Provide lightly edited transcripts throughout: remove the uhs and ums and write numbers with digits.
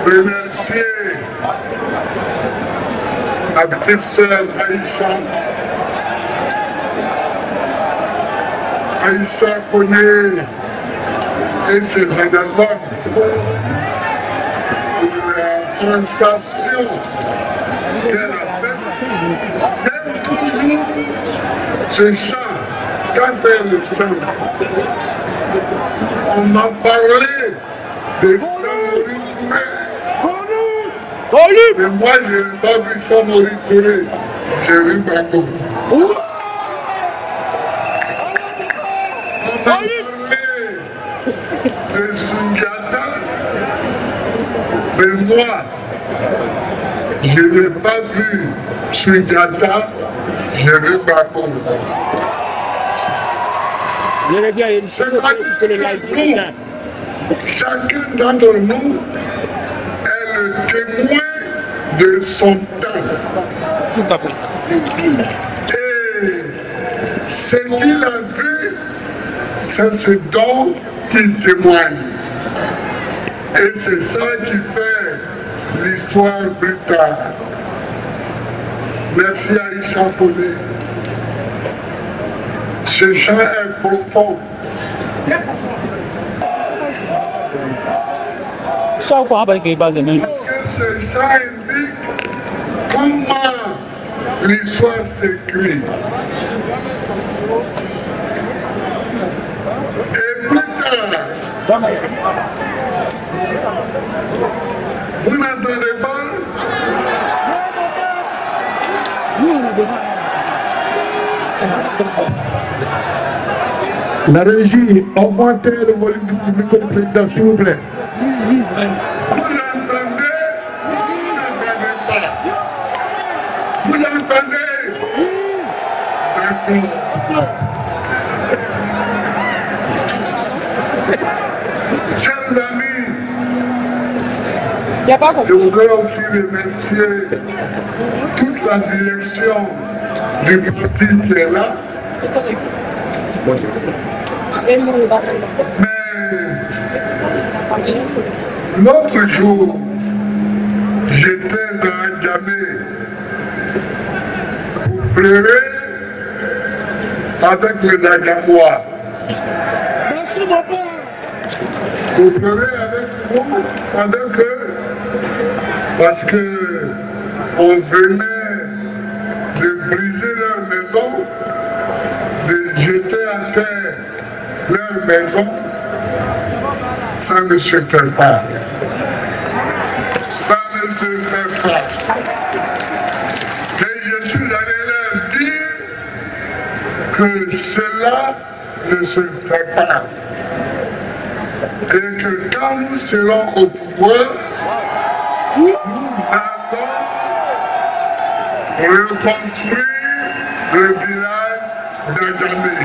Remercier ma petite sœur Aïcha connaît et ses analogues pour la prestation qu'elle a faite. Même toujours ce chant, quand elle le chante, on m'a parlé de Samori Touré. Mais moi, je n'ai pas vu Samori Touré, j'ai vu Bako. On m'a parlé de Sundiata, mais moi, je n'ai pas vu Sundiata, j'ai vu Bako. Chacun d'entre nous est le témoin de son temps. Tout à fait. Et ce qu'il a vu, c'est ce dont il témoigne. Et c'est ça qui fait l'histoire plus tard. Merci Aïcha Poné. Ce chant est profond. Chaque fois, parce que ce chant indique comment l'histoire s'écrit. Et plus tard, vous n'entendez pas? La régie, augmentez le volume du micro du président, s'il vous plaît. Vous l'entendez? Vous n'entendez pas? Vous l'entendez? D'accord. Chers amis, je voudrais aussi remercier toute la direction du parti qui est là. Mais l'autre jour, j'étais à Djamé pour pleurer avec les Agamois. Merci mon père. Pour pleurer avec vous pendant que, parce que on venait de briser leur maison, de jeter à terre leur maison, ça ne se fait pas. Ça ne se fait pas. Et je suis allé leur dire que cela ne se fait pas. Et que quand nous serons au pouvoir, nous allons reconstruire le village d'Adjamé.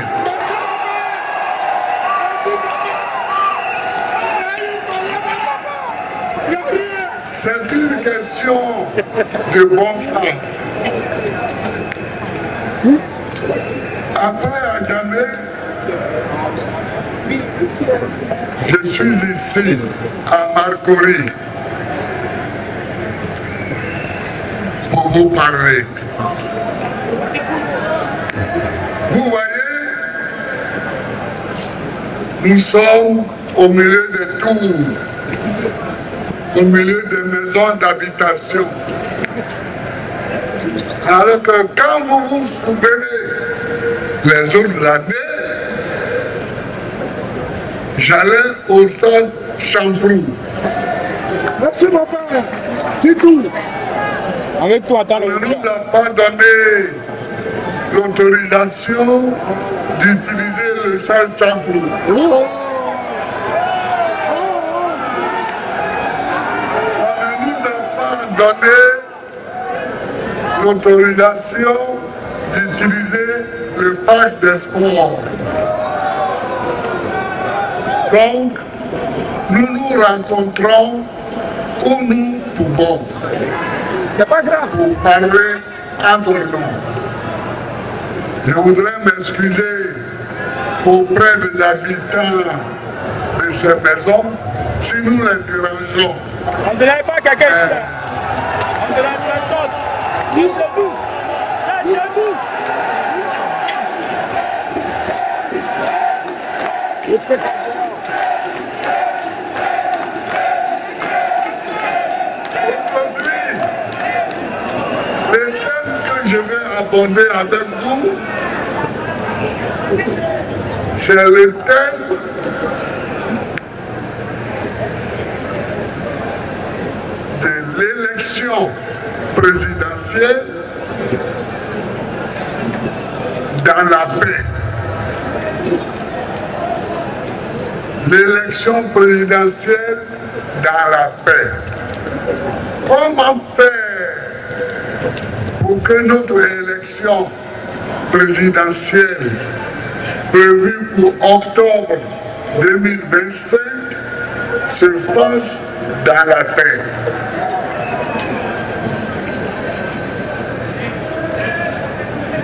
C'est une question de bon sens. Après Adjamé, je suis ici à Marcory pour vous parler. Vous voyez, nous sommes au milieu des tours, au milieu des maisons d'habitation. Alors que quand vous vous souvenez les autres années, j'allais au stade Champrou. Merci mon père. C'est tout. avec toi, On ne nous a pas donné l'autorisation d'utiliser le stade Champrou. On ne nous a pas donné l'autorisation d'utiliser le parc des sports. Donc, nous nous rencontrons où nous pouvons C'est pas grave. pour parler entre nous. Je voudrais m'excuser auprès des habitants de ces maisons si nous les dérangeons. On ne dirait pas quelqu'un ici. On dirait personne. Dis chez vous. C'est chez vous. Aujourd'hui, le thème que je vais aborder avec vous, c'est le thème de l'élection présidentielle dans la paix. L'élection présidentielle dans la paix. Comment faire pour que notre élection présidentielle prévue pour octobre 2025 se fasse dans la paix?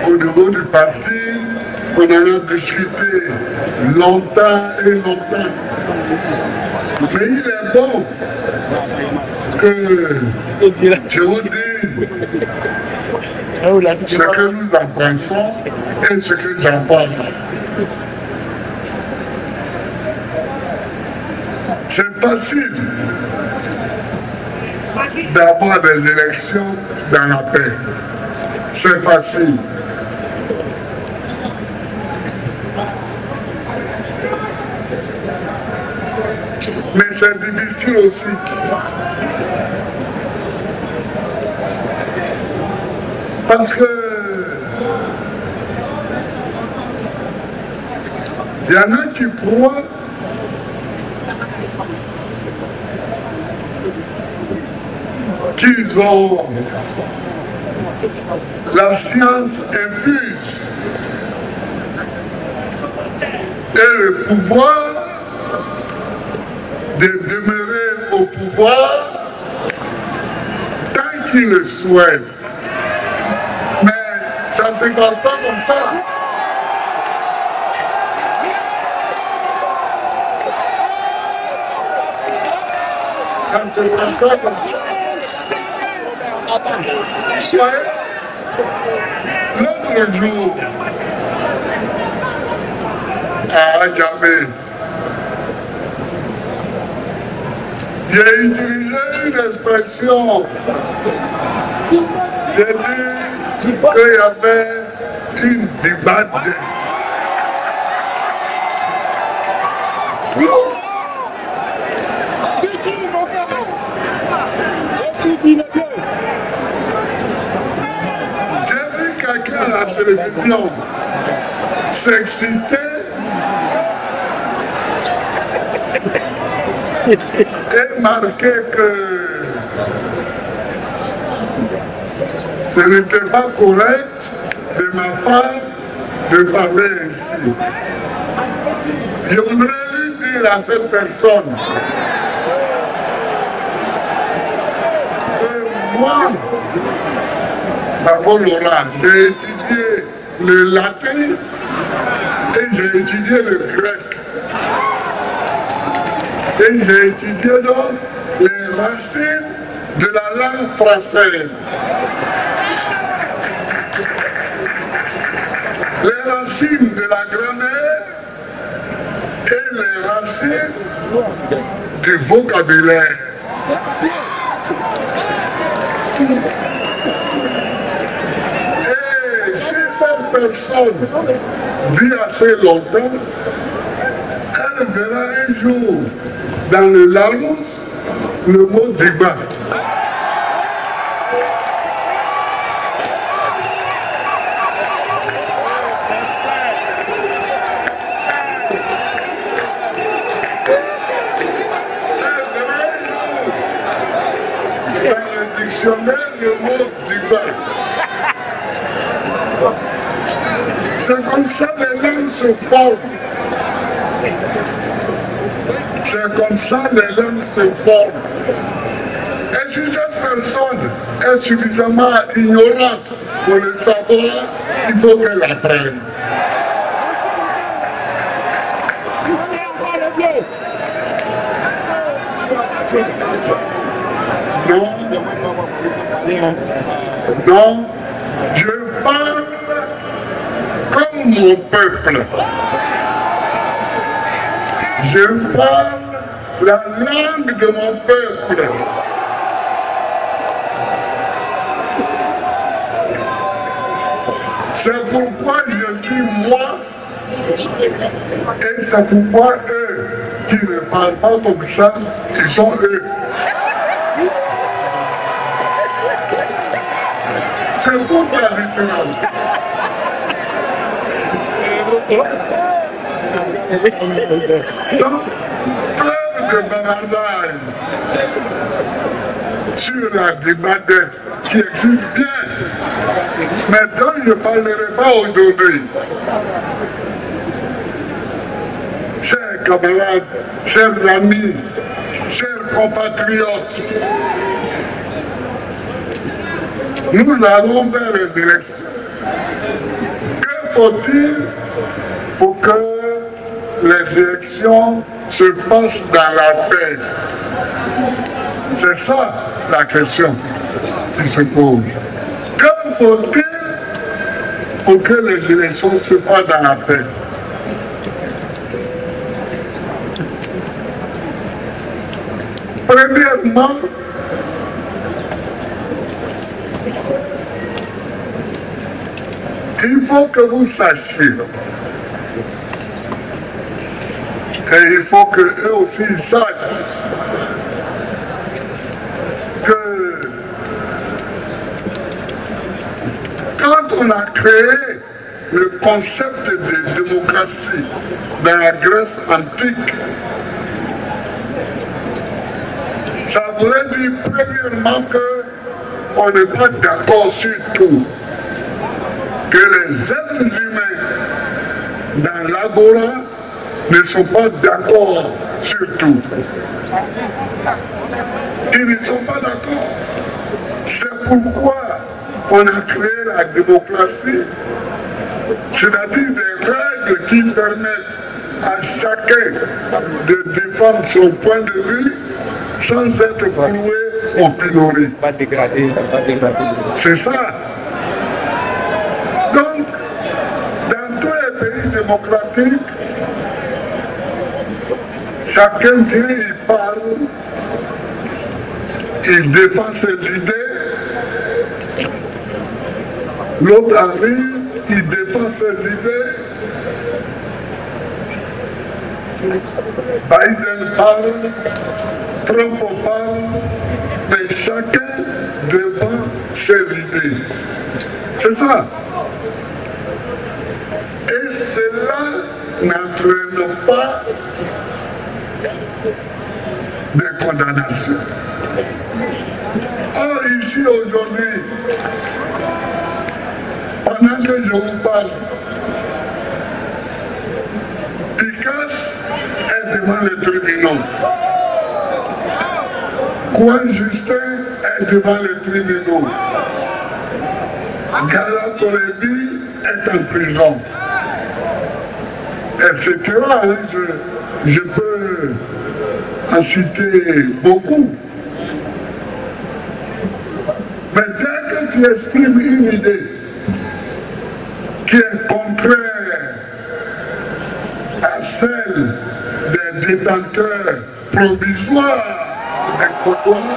Au niveau du parti, on en a discuté longtemps et longtemps. Mais il est bon que je vous dise ce que nous en pensons et ce que j'en pense. C'est facile d'avoir des élections dans la paix. C'est facile. Mais c'est difficile aussi. Parce que il y en a qui croient qu'ils ont la science infuse et le pouvoir de demeurer au pouvoir tant qu'ils le souhaitent. Mais ça ne se passe pas comme ça. Ça ne se passe pas comme ça. L'autre jour, à Djamé, j'ai utilisé une expression. J'ai dit qu'il y avait une débâcle. J'ai vu quelqu'un à la télévision s'exciter et marquer que ce n'était pas correct de ma part de parler ainsi. Je voudrais lui dire à cette personne que moi, d'abord Laurent, j'ai étudié le latin et j'ai étudié le grec. Et j'ai étudié donc les racines de la langue française. Les racines de la grammaire et les racines du vocabulaire. Et si cette personne vit assez longtemps, elle verra un jour dans le Larousse le mot débat. Dans le dictionnaire, le mot débat. C'est comme ça que les langues se forment. C'est comme ça que les langues se forment. Et si cette personne est suffisamment ignorante pour le savoir, il faut qu'elle apprenne. Non, non, je parle comme mon peuple. Je parle la langue de mon peuple. C'est pourquoi je suis moi et c'est pourquoi eux qui ne parlent pas comme ça, ils sont eux. C'est toute la différence. Donc, preuve de bavardage sur la démadette qui existe bien, mais dont je ne parlerai pas aujourd'hui. Chers camarades, chers amis, chers compatriotes, nous allons vers les élections. Que faut-il pour que les élections se passent dans la paix? C'est ça la question qui se pose. Que faut-il pour que les élections se passent dans la paix? Premièrement, il faut que vous sachiez, et il faut qu'eux aussi sachent, que quand on a créé le concept de démocratie dans la Grèce antique, ça voulait dire premièrement qu'on n'est pas d'accord sur tout. Que les êtres humains dans l'agora ne sont pas d'accord sur tout. Ils ne sont pas d'accord. C'est pourquoi on a créé la démocratie, c'est-à-dire des règles qui permettent à chacun de défendre son point de vue sans être cloué au pilori. C'est ça. Donc, dans tous les pays démocratiques, chacun vient, il parle, il défend ses idées, l'autre arrive, il défend ses idées, Biden parle, Trump parle, mais chacun défend ses idées. C'est ça. Et cela n'entraîne pas de condamnation. Or, ici aujourd'hui, pendant que je vous parle, Picasse est devant les tribunaux. Kouan Justin est devant les tribunaux. Gala Kolebi est en prison. Etc. Je peux en citer beaucoup. Mais dès que tu exprimes une idée qui est contraire à celle des détenteurs provisoires des cotons,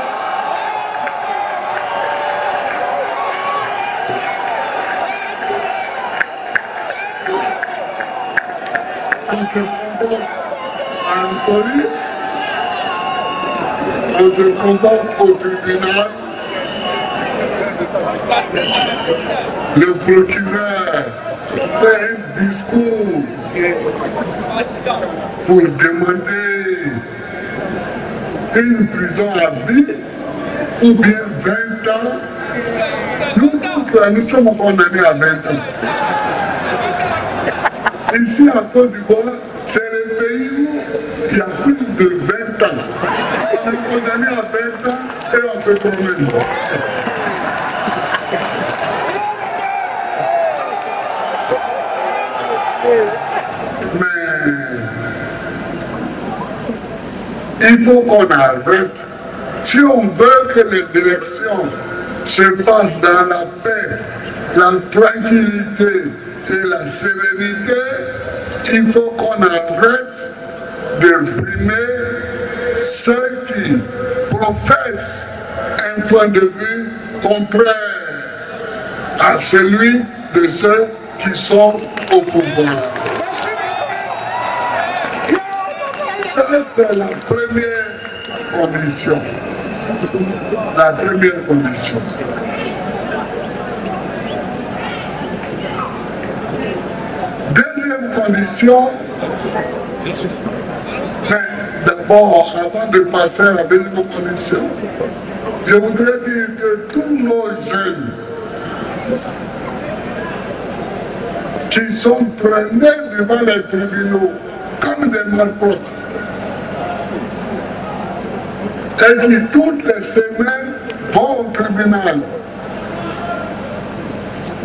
on te convoque en police, on te convoque au tribunal, le procureur fait un discours pour demander une prison à vie ou bien 20 ans. Nous tous là, nous sommes condamnés à 20 ans. Ici en Côte d'Ivoire, c'est le pays où il y a plus de 20 ans. On est condamné à 20 ans et on ce problème. Mais il faut qu'on arrête. Si on veut que les élections se passent dans la paix, la tranquillité et la sérénité, il faut qu'on arrête de brimer ceux qui professent un point de vue contraire à celui de ceux qui sont au pouvoir. Ça, c'est la première condition. La première condition. Deuxième condition, mais d'abord, avant de passer à la deuxième condition, je voudrais dire que tous nos jeunes qui sont traînés devant les tribunaux comme des malpropres et qui toutes les semaines vont au tribunal,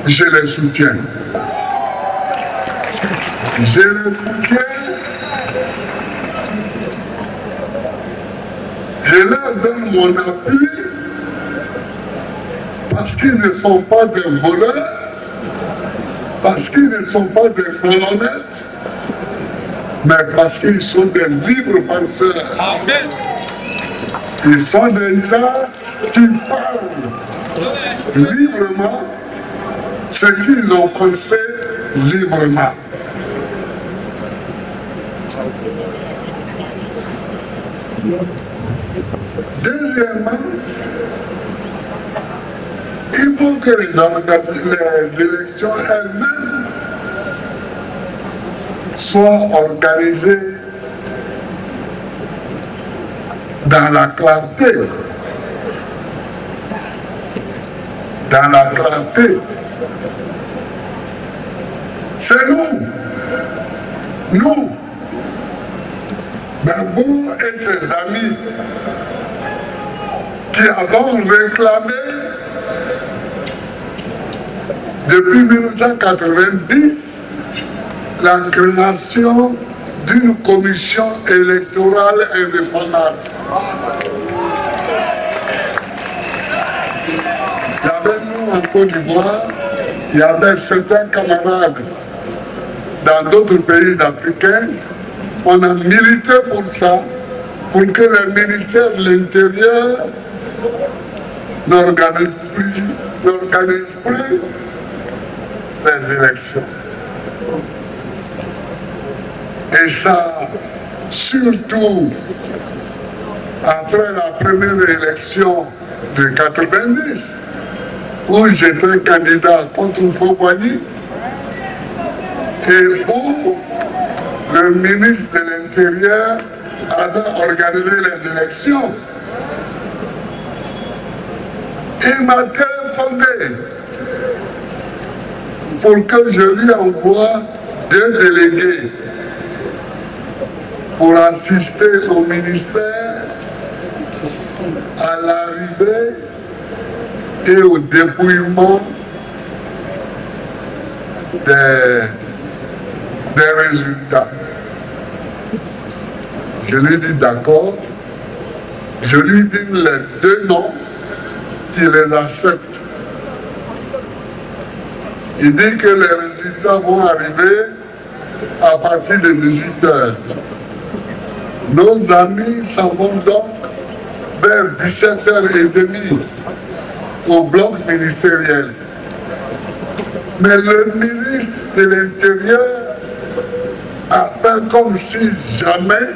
je les soutiens. Je les soutiens. Je leur donne mon appui parce qu'ils ne sont pas des voleurs, parce qu'ils ne sont pas des malhonnêtes, mais parce qu'ils sont des libres penseurs. Ils sont des gens qui parlent librement ce qu'ils ont pensé librement. Deuxièmement, il faut que les élections elles-mêmes soient organisées dans la clarté. Dans la clarté. C'est nous, Gbagbo et ses amis, qui avons réclamé depuis 1990 la création d'une commission électorale indépendante. Il y avait nous en Côte d'Ivoire, il y avait certains camarades dans d'autres pays africains. On a milité pour ça, pour que le ministère de l'Intérieur n'organise plus les élections. Et ça, surtout après la première élection de 90, où j'étais candidat contre Fouboigny, et où le ministre de l'Intérieur avait organisé les élections. Il m'a téléphoné pour que je lui envoie 2 délégués pour assister au ministère à l'arrivée et au dépouillement des résultats. Je lui dis d'accord. Je lui dis les 2 noms, il les accepte. Il dit que les résultats vont arriver à partir de 18h. Nos amis s'en vont donc vers 17h30 au bloc ministériel. Mais le ministre de l'Intérieur a fait comme si jamais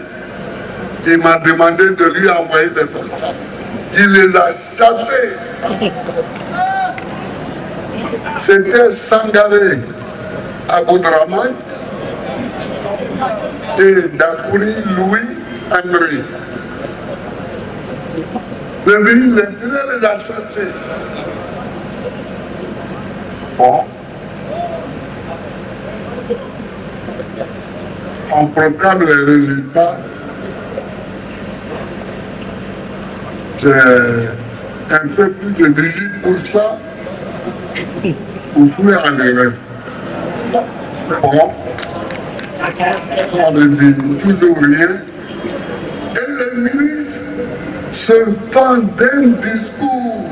il m'a demandé de lui envoyer des portables. Il les a chassés. C'était Sangaré Aboudraman et Dakouri Louis-Henri. Le ministre de l'Intérieur les a chassés. Bon. On proclame les résultats. un peu plus de 18% pour fuir à l'RF. Bon, on ne dit toujours rien. Et le ministre se fend d'un discours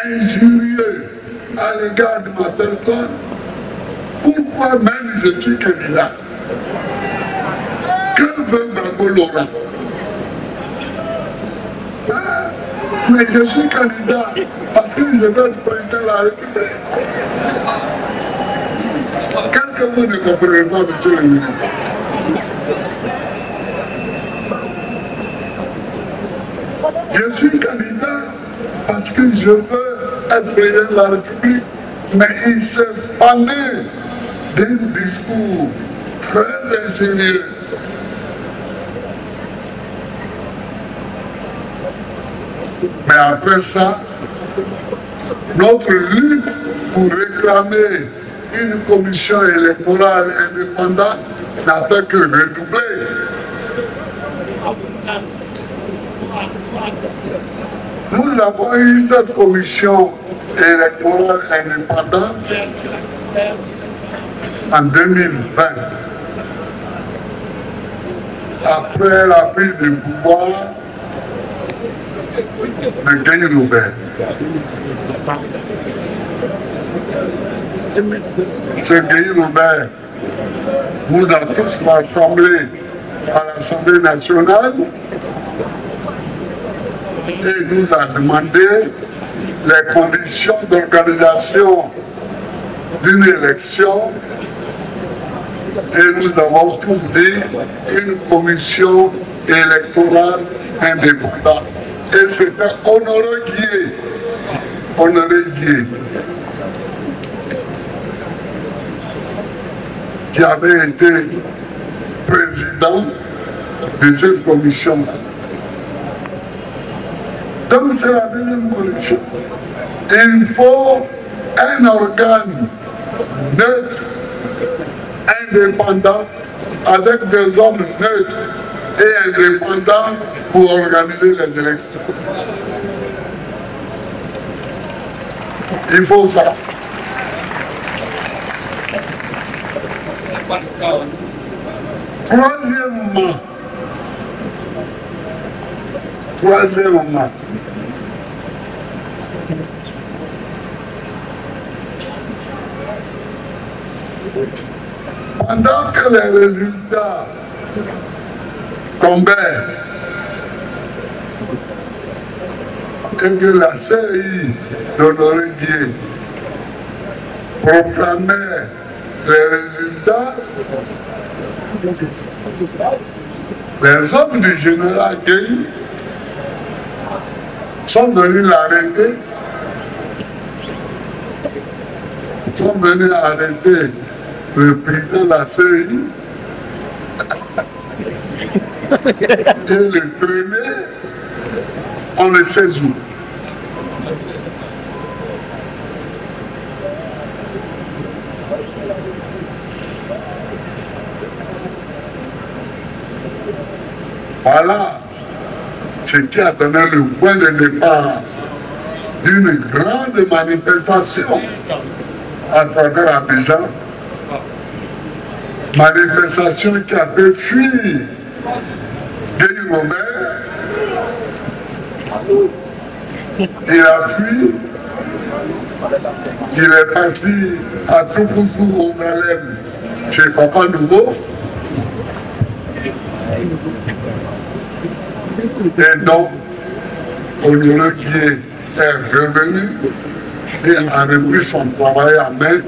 injurieux à l'égard de ma personne. Pourquoi même je suis candidat? Que veut Gbagbo Laurent? Mais je suis candidat parce que je veux être président de la République. Quelques mots ne comprennent pas, monsieur le ministre. Je suis candidat parce que je veux être président de la République, mais il s'est fané d'un discours très ingénieux. Mais après ça, notre lutte pour réclamer une commission électorale indépendante n'a fait que redoubler. Nous avons eu cette commission électorale indépendante en 2020. Après la prise du pouvoir de Guy Robert. Ce Guy Robert nous a tous rassemblés à l'Assemblée nationale et nous a demandé les conditions d'organisation d'une élection et nous avons tous dit une commission électorale indépendante. Et c'était Honoré Guier, qui avait été président de cette commission-là. Donc c'est la deuxième condition. Il faut un organe neutre, indépendant, avec des hommes neutres et indépendants pour organiser les élections. Il faut ça. Troisièmement, pendant que les résultats tombaient et que la CI d'Honoré Guier proclamait les résultats, les hommes du général Gueye sont venus l'arrêter, sont venus arrêter le président de la CI et le traîner, on ne sait où. Voilà ce qui a donné le point de départ d'une grande manifestation à travers Abidjan. Manifestation qui a fait fuir Guy Robert. Il a fui. Il est parti à Toukouzou, au Zalem, chez Papa Nouveau. Et donc, Honoré Guier est revenu et a repris son travail en main.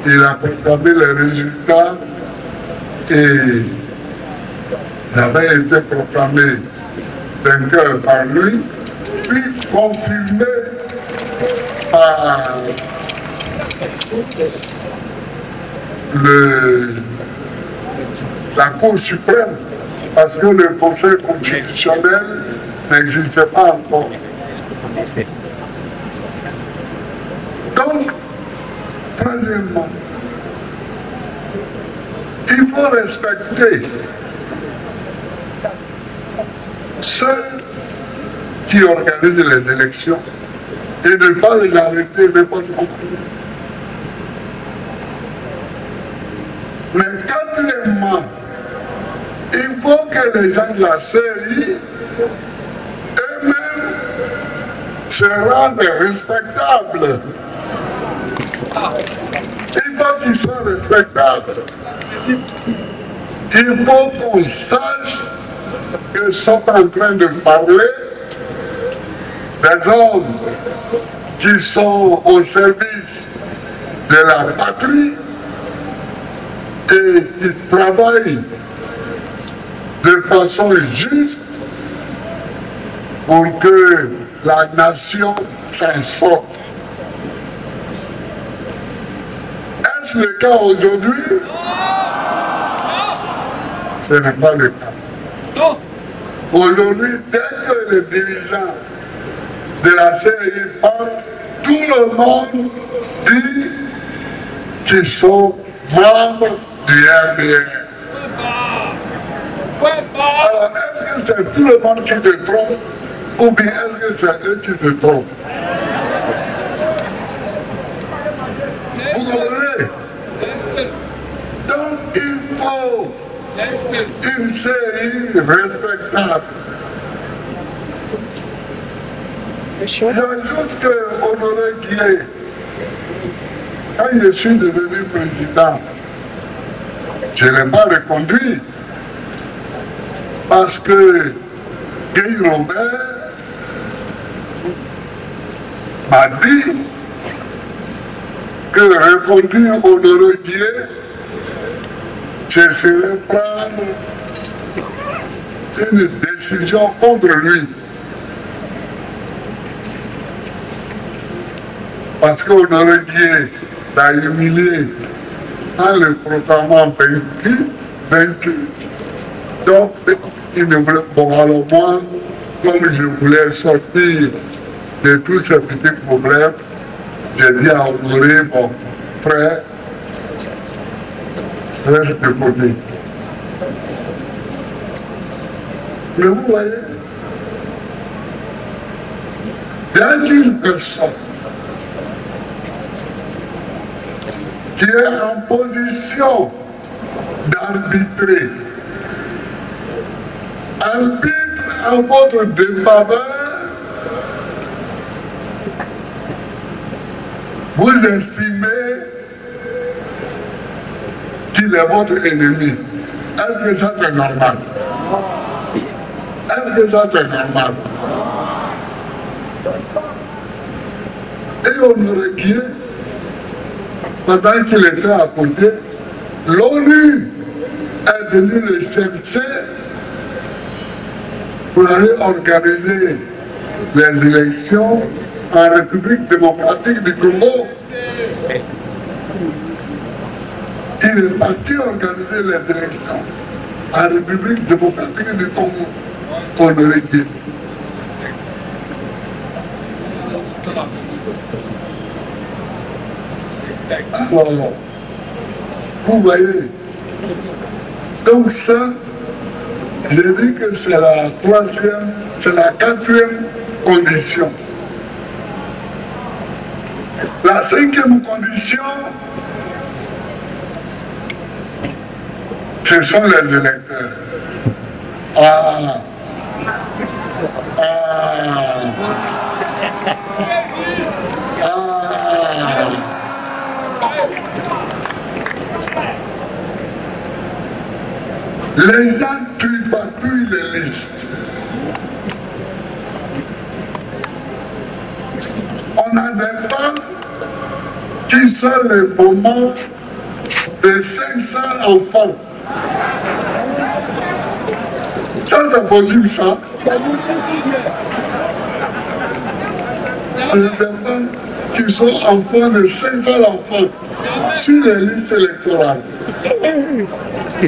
Il a proclamé les résultats et il avait été proclamé vainqueur par lui, puis confirmé par la Cour suprême, parce que le Conseil constitutionnel n'existait pas encore. Donc, troisièmement, il faut respecter ceux qui organise les élections et ne pas les arrêter, mais pas de beaucoup. Mais quatrièmement, il faut que les gens de la CI eux-mêmes se rendent respectables. Il faut qu'ils soient respectables. Il faut qu'on sache qu'ils sont en train de parler des hommes qui sont au service de la patrie et qui travaillent de façon juste pour que la nation s'en sorte. Est-ce le cas aujourd'hui? Ce n'est pas le cas. Aujourd'hui, dès que les dirigeants de la CI parlent, tout le monde dit qu'ils sont membres du RDR. Alors, est-ce que c'est tout le monde qui se trompe ou bien est-ce que c'est eux qui se trompent? Vous comprenez? Donc, il faut une série respectable. J'ajoute que Honoré Guillet, quand je suis devenu président, je ne l'ai pas reconduit parce que Guy Robert m'a dit que reconduire Honoré Guillet, ce serait prendre une décision contre lui. Parce qu'Honoré Guillet l'a humilié en le proclamant vaincu. Donc, il ne voulait pas. Alors moi, comme je voulais sortir de tous ces petits problèmes, j'ai dit à Honoré, bon, frère, reste de côté. Mais vous voyez, il y a une personne qui est en position d'arbitrer, arbitre en votre défaveur, vous estimez qu'il est votre ennemi. Est-ce que ça c'est normal? Est-ce que ça c'est normal? Et Honoré Guillet, pendant qu'il était à côté, l'ONU est venue le chercher pour aller organiser les élections en République démocratique du Congo. Il est parti organiser les élections en République démocratique du Congo. Honoré Guillet. Alors, vous voyez, donc ça, j'ai dit que c'est la troisième, c'est la quatrième condition. La cinquième condition, ce sont les électeurs. Les gens tripatouillent les listes. On a des femmes qui sont les mamans de 500 enfants. Ça, c'est possible, ça? C'est des femmes qui sont enfants de 500 enfants sur les listes électorales.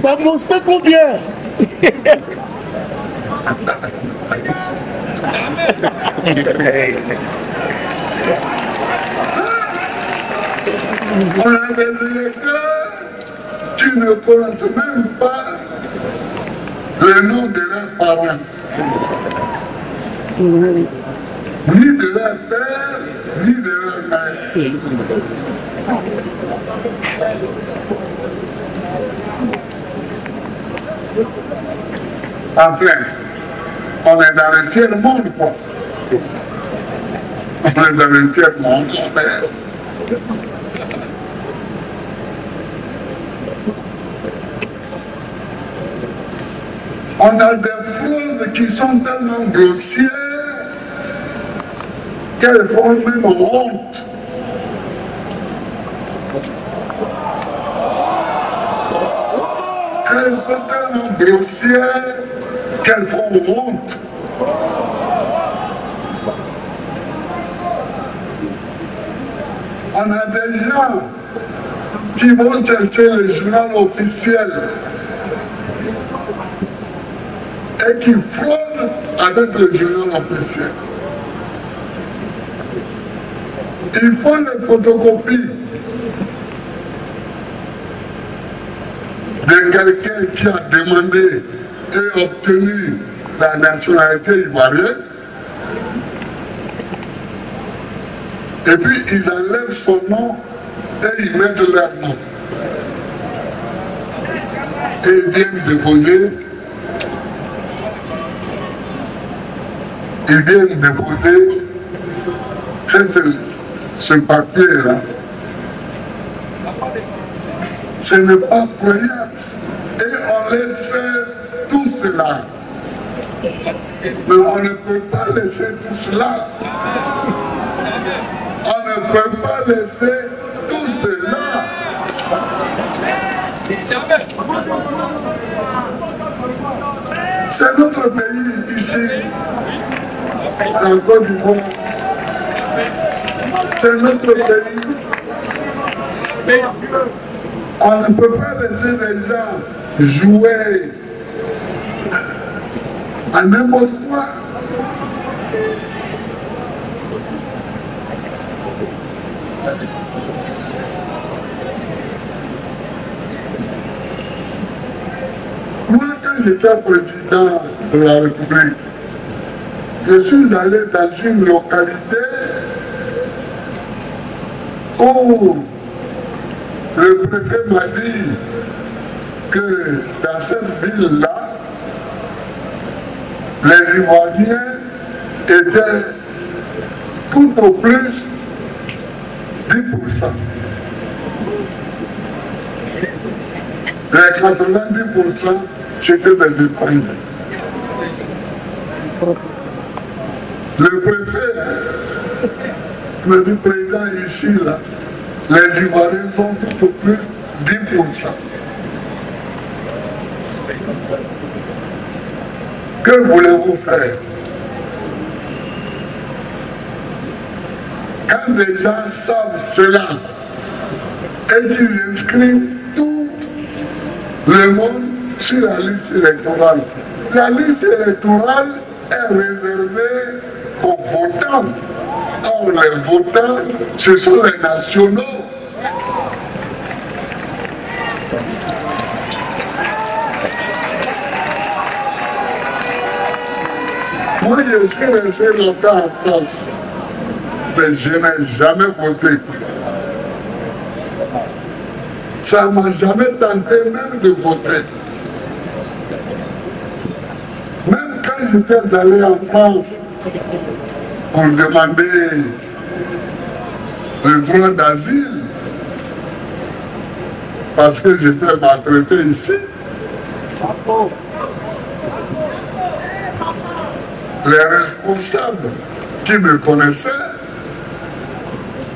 Ça vous sait combien? On a des électeurs qui ne connaissent même pas le nom de leurs parents. ni de leur père, ni de leur mère. Enfin, on est dans le tiers monde, quoi. On est dans le tiers monde, j'espère. On a des fraudes qui sont tellement grossières qu'elles font même honte. Elles sont tellement grossières qu'elles font honte. On a des gens qui vont chercher le journal officiel et qui fraudent avec le journal officiel. Ils font les photocopies de quelqu'un qui a demandé et obtenu la nationalité ivoirienne. Et puis ils enlèvent son nom et ils mettent leur nom. Et ils viennent déposer. Ils viennent déposer ce papier-là. Ce n'est pas croyable. Et on laisse faire tout cela. Mais on ne peut pas laisser tout cela. On ne peut pas laisser tout cela. C'est notre pays ici, en Côte d'Ivoire. C'est notre pays. On ne peut pas laisser les gens jouer à n'importe quoi. Moi, quand j'étais président de la République, je suis allé dans une localité où le préfet m'a dit que dans cette ville-là, les Ivoiriens étaient tout au plus 10%. Les 90%, c'était des étrangers. Le préfet me dit, président, ici, là, les Ivoiriens sont tout au plus 10%. Que voulez-vous faire? Quand les gens savent cela et qu'ils inscrivent tout le monde sur la liste électorale, la liste électorale est réservée aux votants. Or, les votants, ce sont les nationaux. Moi, je suis resté longtemps en France, mais je n'ai jamais voté. Ça ne m'a jamais tenté même de voter. Même quand j'étais allé en France pour demander le droit d'asile, parce que j'étais maltraité ici, les responsables qui me connaissaient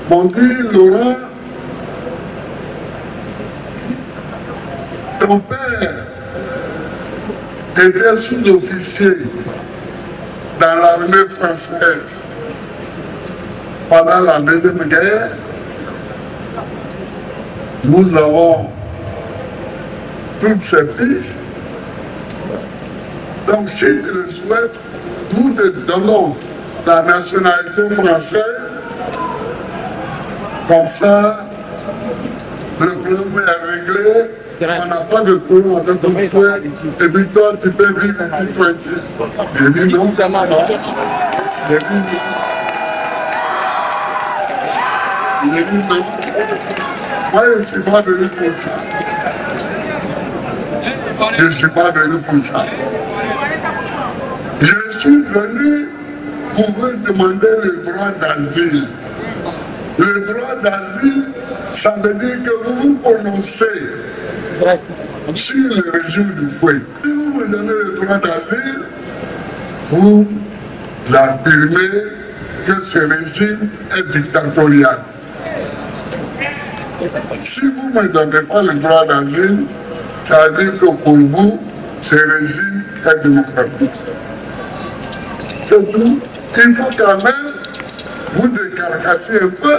m'ont dit, Laurent, ton père était sous-officier dans l'armée française pendant la Deuxième Guerre. Nous avons toutes ces fiches. Donc si tu le souhaites, nous te donnons la nationalité française. Comme ça, le problème est réglé. On n'a pas de problème avec ton frère. Et puis toi, tu peux vivre ici tranquille. J'ai dit non, non. J'ai dit non. J'ai dit non. Moi, je ne suis pas venu pour ça. Je ne suis pas venu pour ça. Je suis venu pour vous demander le droit d'asile. Le droit d'asile, ça veut dire que vous vous prononcez sur le régime du fouet. Si vous me donnez le droit d'asile, vous affirmez que ce régime est dictatorial. Si vous ne me donnez pas le droit d'asile, ça veut dire que pour vous, ce régime est démocratique. C'est tout. Il faut quand même vous décarcasser un peu.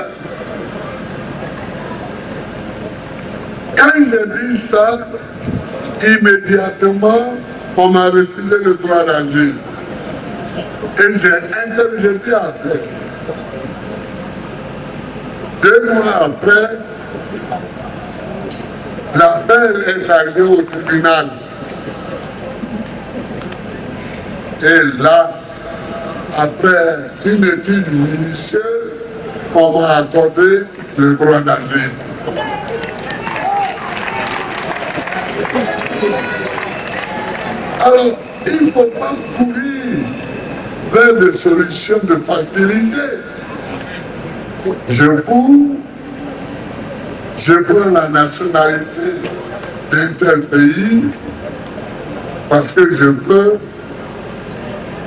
Quand j'ai dit ça, immédiatement, on m'a refusé le droit d'asile. Et j'ai interjeté après. 2 mois après, l'appel est arrivé au tribunal. Et là, après une étude minutieuse, on m'a accordé le droit d'asile. Alors, il ne faut pas courir vers des solutions de facilité. Je cours, je prends la nationalité d'un tel pays parce que je peux,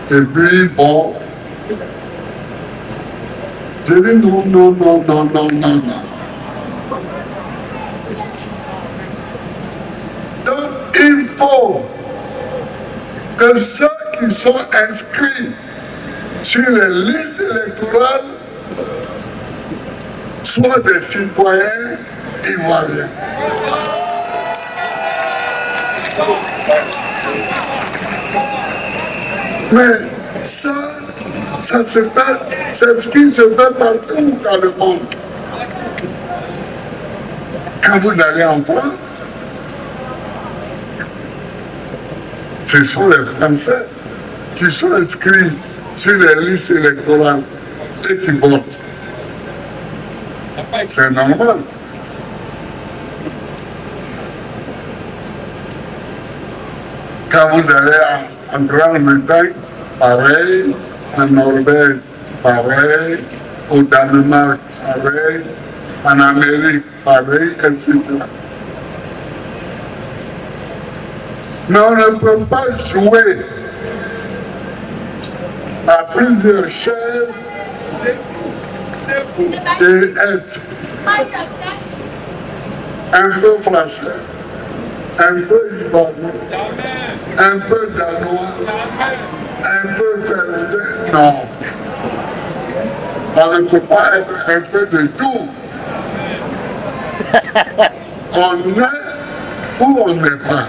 et puis bon, je dis non, non, non, non, non, non, non. Donc il faut que ceux qui sont inscrits sur les listes électorales soient des citoyens ivoiriens. Mais ça se fait, c'est ce qui se fait partout dans le monde. Quand vous allez en France, ce sont les Français qui sont inscrits sur les listes électorales et qui votent. C'est normal. Quand vous allez en Grande-Bretagne, pareil, en Norvège, pareil, au Danemark, pareil, en Amérique, pareil, etc. Mais on ne peut pas jouer à plusieurs chaises et être un peu français, un peu ivoirien, un peu danois, un peu finlandais. Non. On ne peut pas être un peu de tout. On est ou on n'est pas.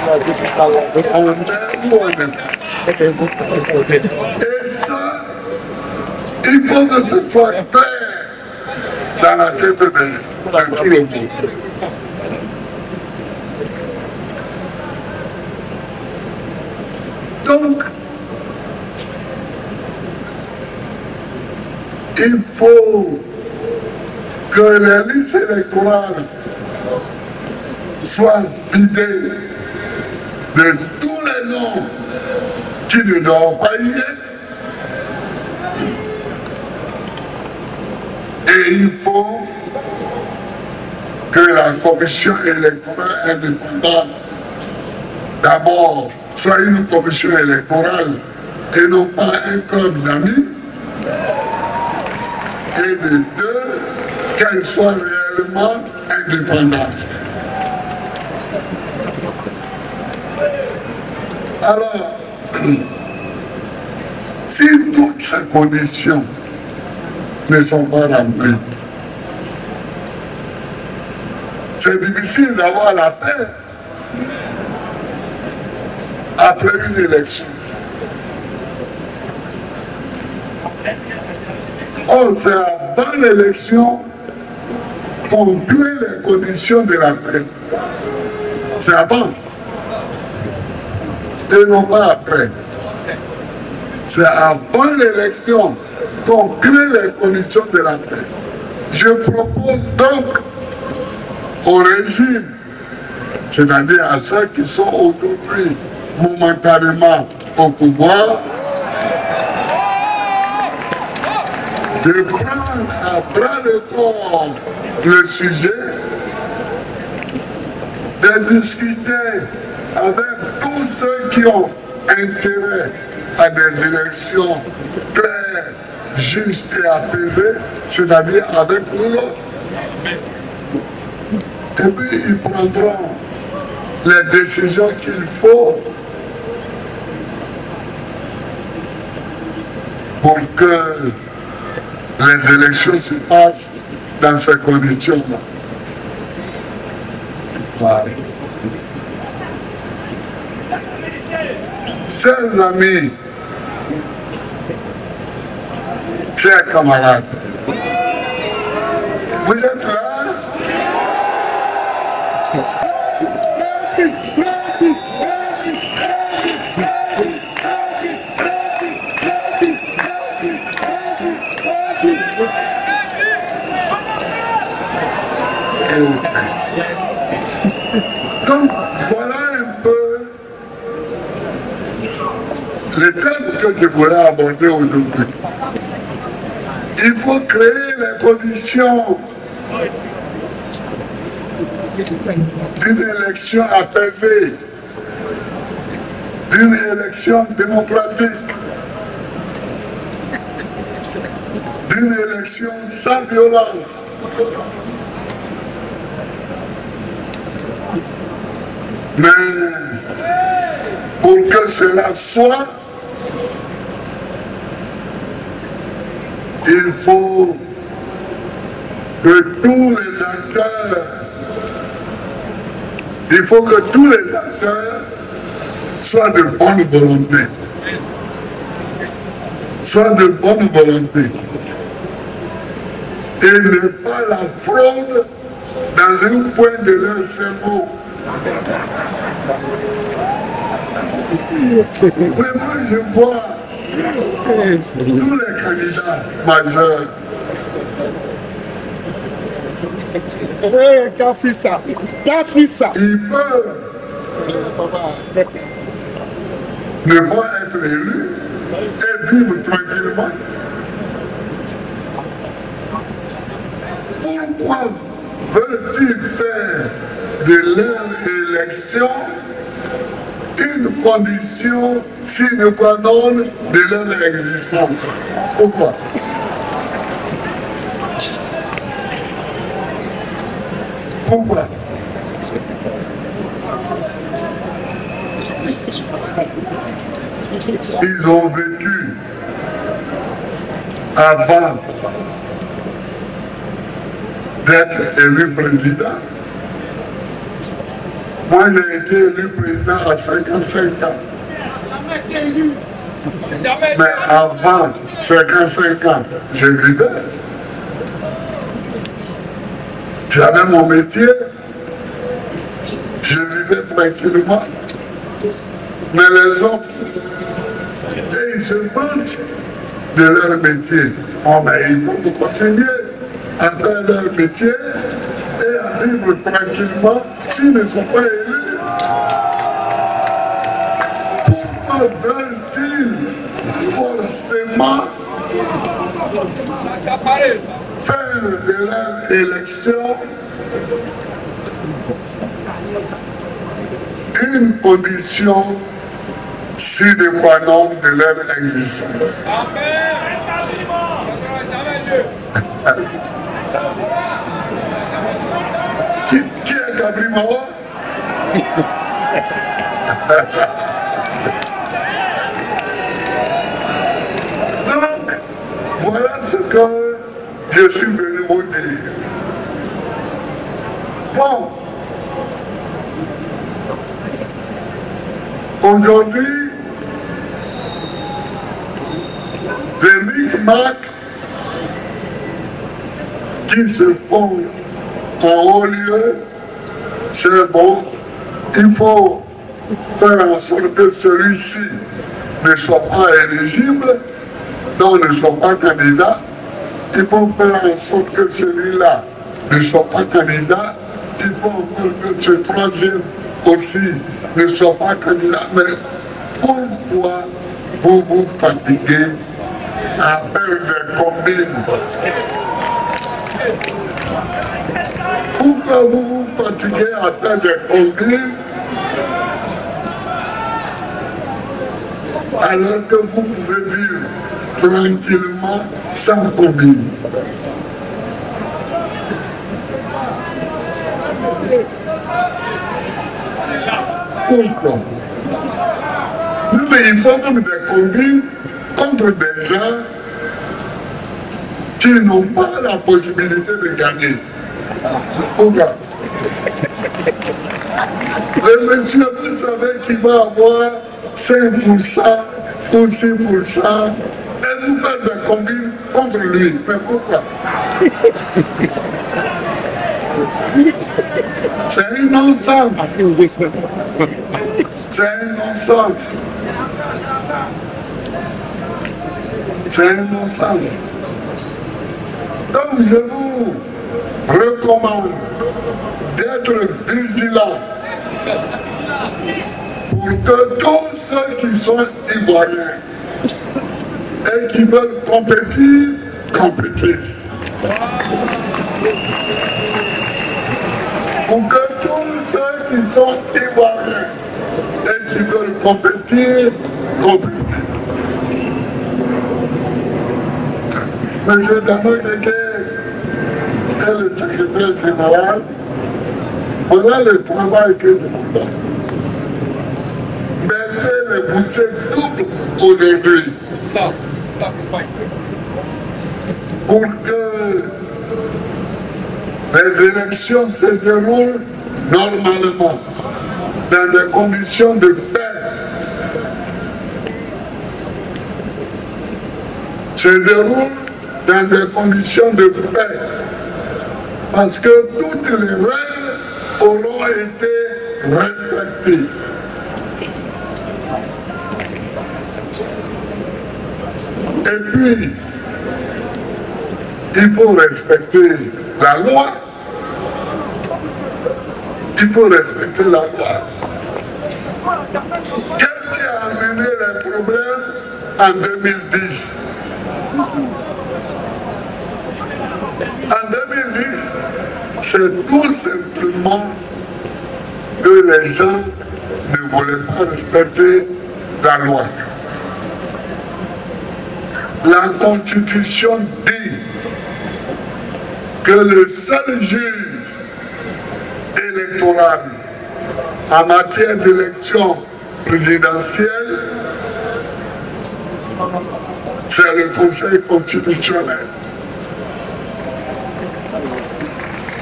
On est ou on n'est pas. Et ça, il faut que ce soit clair dans la tête de tout le monde. Donc, il faut que les listes électorales soient vidées de tous les noms qui ne doivent pas y être. Et il faut que la commission électorale indépendante, d'abord, soit une commission électorale et non pas un club d'amis. Et de deux, qu'elle soit réellement indépendante. Alors, si toutes ces conditions ne sont pas remplies, c'est difficile d'avoir la paix après une élection. Or, c'est avant l'élection qu'on crée les conditions de la paix. C'est avant. Et non pas après. C'est avant l'élection qu'on crée les conditions de la paix. Je propose donc au régime, c'est-à-dire à ceux qui sont aujourd'hui momentanément au pouvoir, de prendre à bras le corps le sujet, de discuter avec tous ceux qui ont intérêt à des élections claires, justes et apaisées, c'est-à-dire avec nous autres. Et puis ils prendront les décisions qu'il faut pour que les élections se passent dans ces conditions-là. Voilà. Chers amis, chers camarades, vous êtes là? Donc voilà un peu les thèmes que je voulais aborder aujourd'hui. Il faut créer les conditions d'une élection apaisée, d'une élection démocratique, d'une élection sans violence. Mais pour que cela soit, il faut que tous les acteurs, soient de bonne volonté. Soient de bonne volonté. Et ne pas la fraude dans un point de leur cerveau. Mais moi je vois tous les candidats majeurs. Kafissa. Ils peuvent ne pas être élus et vivre tranquillement. Pourquoi veulent-ils faire de leur élection une condition sine qua non de leur existence? Pourquoi? Pourquoi? Ils ont vécu avant d'être élu président. Moi, j'ai été élu président à 55 ans. Mais avant 55 ans, je vivais. J'avais mon métier. Je vivais tranquillement. Mais les autres, ils se vantent de leur métier. Oh, mais ils peuvent continuer à faire leur métier et à vivre tranquillement s'ils ne sont pas élus. Pourquoi veulent-ils forcément faire de leur élection une condition sine qua non de leur existence? Qui est Gabriel Mawa? Donc, voilà ce que je suis venu vous dire. Bon, aujourd'hui, les micmacs qui se font en haut lieu, c'est bon, il faut faire en sorte que celui-ci ne sont pas éligibles, donc ne sont pas candidats. Il faut faire en sorte que celui-là ne soit pas candidat. Il faut encore que ce troisième aussi ne soit pas candidat. Mais pourquoi vous vous fatiguez à faire des combines? Pourquoi vous vous fatiguez à faire des combines alors que vous pouvez vivre tranquillement sans combine? Pourquoi? Mais il faut même des combines contre des gens qui n'ont pas la possibilité de gagner. Pourquoi? Le monsieur, vous savez qu'il va avoir 5% ou 6%, et vous faites des combines contre lui. Mais pourquoi? C'est un non-sens. C'est un non-sens. C'est un non-sens. Donc je vous recommande d'être vigilants pour que tous ceux qui sont ivoiriens et qui veulent compétir, compétissent. Pour que tous ceux qui sont ivoiriens et qui veulent compétir, compétissent. Monsieur Damokeke est le secrétaire général. Voilà le travail que je vous donne. Mettez les bouchées doubles aujourd'hui pour que les élections se déroulent normalement dans des conditions de paix. Se déroulent dans des conditions de paix. Parce que toutes les règles auront été respectées. Et puis, il faut respecter la loi. Il faut respecter la loi. Qu'est-ce qui a amené les problèmes en 2010? En 2010, c'est tout simplement que les gens ne voulaient pas respecter la loi. La Constitution dit que le seul juge électoral en matière d'élection présidentielle, c'est le Conseil constitutionnel.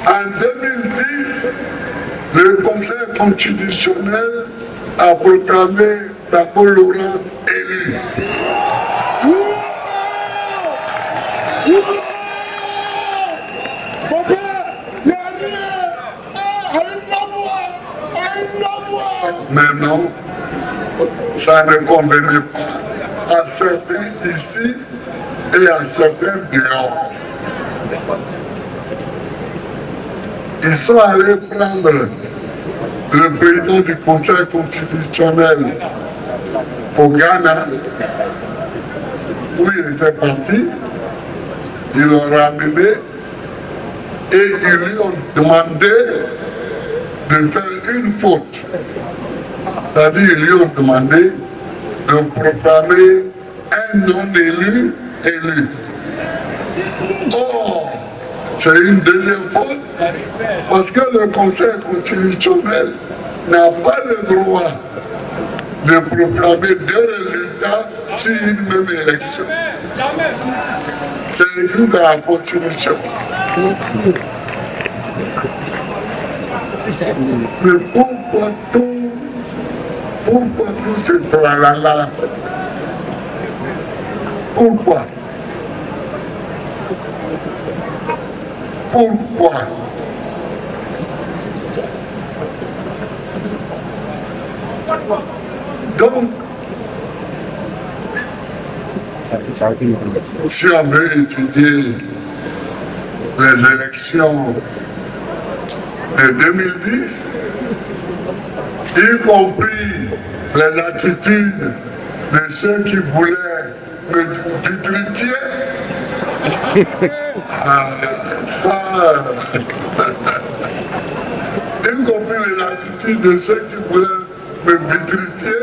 En 2010, le Conseil constitutionnel a proclamé Gbagbo Laurent élu. Mais non, ça ne convenait pas à certains ici et à certains dehors. Ils sont allés prendre le président du Conseil constitutionnel au Ghana, où il était parti, ils l'ont ramené et ils lui ont demandé de faire une faute. C'est-à-dire ils lui ont demandé de proclamer un non-élu élu. Or, c'est une deuxième faute parce que le Conseil constitutionnel n'a pas le droit de proclamer deux résultats sur une même élection. C'est écrit dans la Constitution. Mais pourquoi tout ce tralala? Pourquoi? Pourquoi? Donc, Si on veut étudier les élections de 2010, y compris les attitudes de ceux qui voulaient me vitrifier, y compris les attitudes de ceux qui voulaient me vitrifier,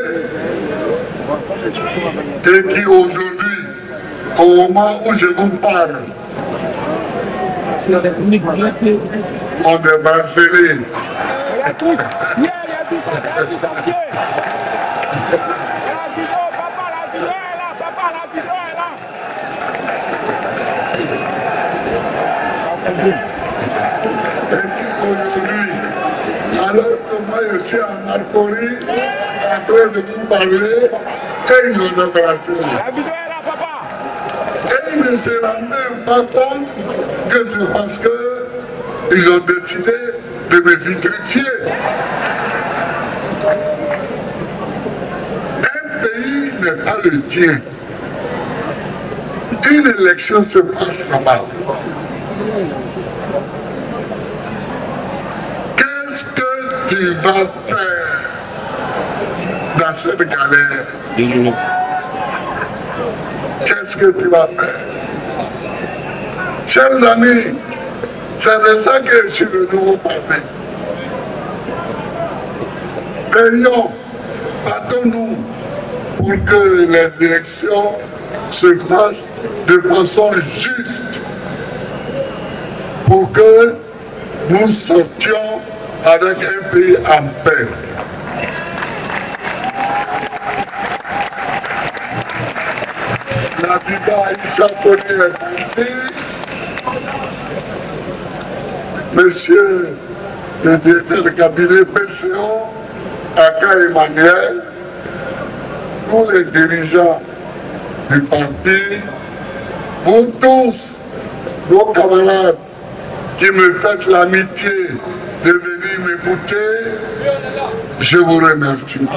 et qui aujourd'hui, au moment où je vous parle, ont des bracelets. Aujourd'hui, alors que moi je suis en Arcorie, en train de vous parler, et ils ont des bracelets. Et ils ne se rendent même pas compte que c'est parce qu'ils ont décidé de me vitrifier. Un pays n'est pas le tien. Une élection se passe là-bas. Qu'est-ce que tu vas faire dans cette galère? Qu'est-ce que tu vas faire? Chers amis, c'est de ça que je suis venu vous parler. Veillons, battons-nous pour que les élections se fassent de façon juste, pour que nous sortions avec un pays en paix. La Biba Aïcha Koni est parti. Monsieur le directeur de cabinet PCO, Aka Emmanuel, tous les dirigeants du parti, vous tous, vos camarades qui me faites l'amitié de venir m'écouter, je vous remercie.